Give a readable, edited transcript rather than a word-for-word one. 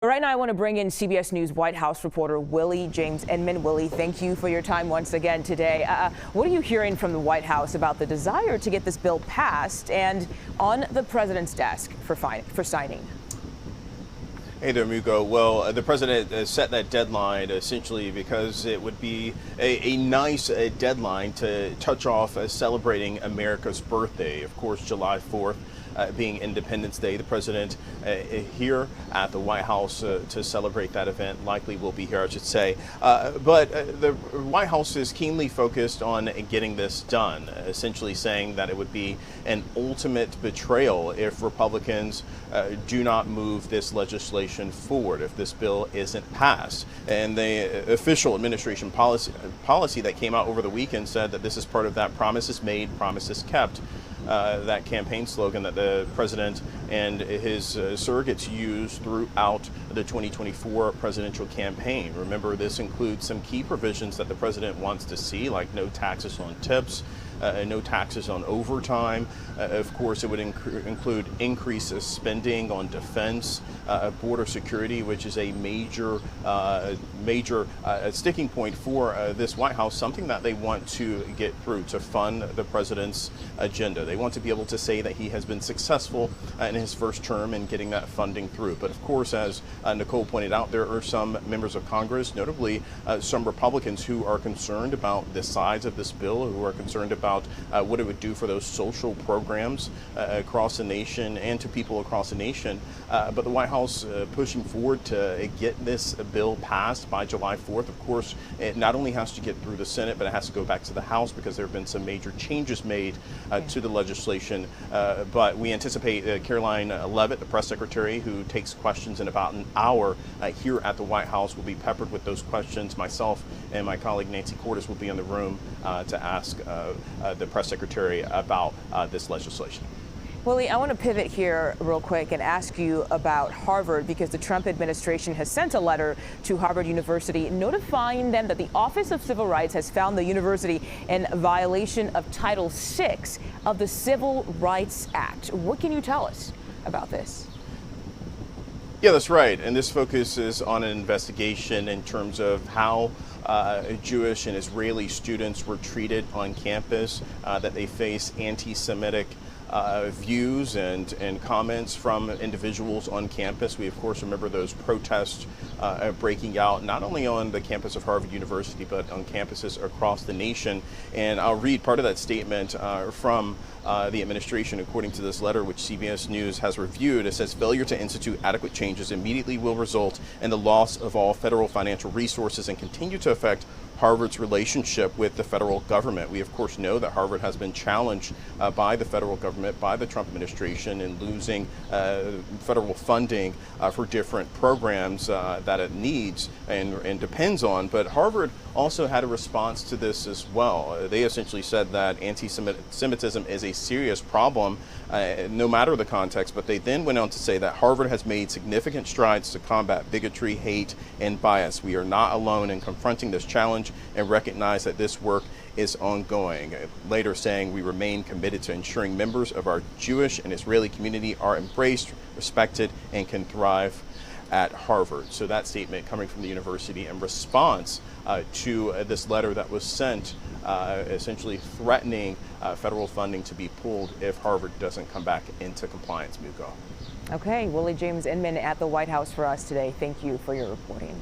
Right now, I want to bring in CBS News White House reporter Willie James Inman. Willie, thank you for your time once again today. What are you hearing from the White House about the desire to get this bill passed and on the president's desk for signing? Hey there, Mugo. Well, the president set that deadline essentially because it would be a nice deadline to touch off celebrating America's birthday. Of course, July 4th. Being Independence Day, the president here at the White House to celebrate that event likely will be here, I should say. But the White House is keenly focused on getting this done, essentially saying that it would be an ultimate betrayal if Republicans do not move this legislation forward, if this bill isn't passed. And the official administration policy that came out over the weekend said that this is part of that promises made, promises kept. That campaign slogan that the president and his surrogates used throughout the 2024 presidential campaign. Remember, this includes some key provisions that the president wants to see, like no taxes on tips, no taxes on overtime. Of course, it would include increased spending on defense, border security, which is a major sticking point for this White House, something that they want to get through to fund the president's agenda. They want to be able to say that he has been successful in his first term in getting that funding through. But of course, as Nicole pointed out, there are some members of Congress, notably some Republicans, who are concerned about the size of this bill, who are concerned about what it would do for those social programs across the nation and to people across the nation. But the White House pushing forward to get this bill passed by July 4th. Of course, it not only has to get through the Senate, but it has to go back to the House because there have been some major changes made to the legislation. But we anticipate Caroline Leavitt, the press secretary, who takes questions in about an hour here at the White House, will be peppered with those questions. Myself and my colleague Nancy Cordes will be in the room to ask the press secretary about this legislation. Willie, I want to pivot here real quick and ask you about Harvard, because the Trump administration has sent a letter to Harvard University notifying them that the Office of Civil Rights has found the university in violation of Title VI of the Civil Rights Act. What can you tell us about this? Yeah, that's right. And this focuses on an investigation in terms of how Jewish and Israeli students were treated on campus, that they face anti-Semitic views and comments from individuals on campus. We, of course, remember those protests breaking out not only on the campus of Harvard University, but on campuses across the nation. And I'll read part of that statement from the administration, according to this letter, which CBS News has reviewed. It says, failure to institute adequate changes immediately will result in the loss of all federal financial resources and continue to affect Harvard's relationship with the federal government. We, of course, know that Harvard has been challenged by the federal government, by the Trump administration, in losing federal funding for different programs that it needs and depends on. But Harvard also had a response to this as well. They essentially said that anti-Semitism is a serious problem, no matter the context, but they then went on to say that Harvard has made significant strides to combat bigotry, hate, and bias. We are not alone in confronting this challenge and recognize that this work is ongoing. Later saying, we remain committed to ensuring members of our Jewish and Israeli community are embraced, respected, and can thrive at Harvard. So that statement coming from the university in response to this letter that was sent, essentially threatening federal funding to be pulled if Harvard doesn't come back into compliance, Mugo. Okay, Willie James Inman at the White House for us today. Thank you for your reporting.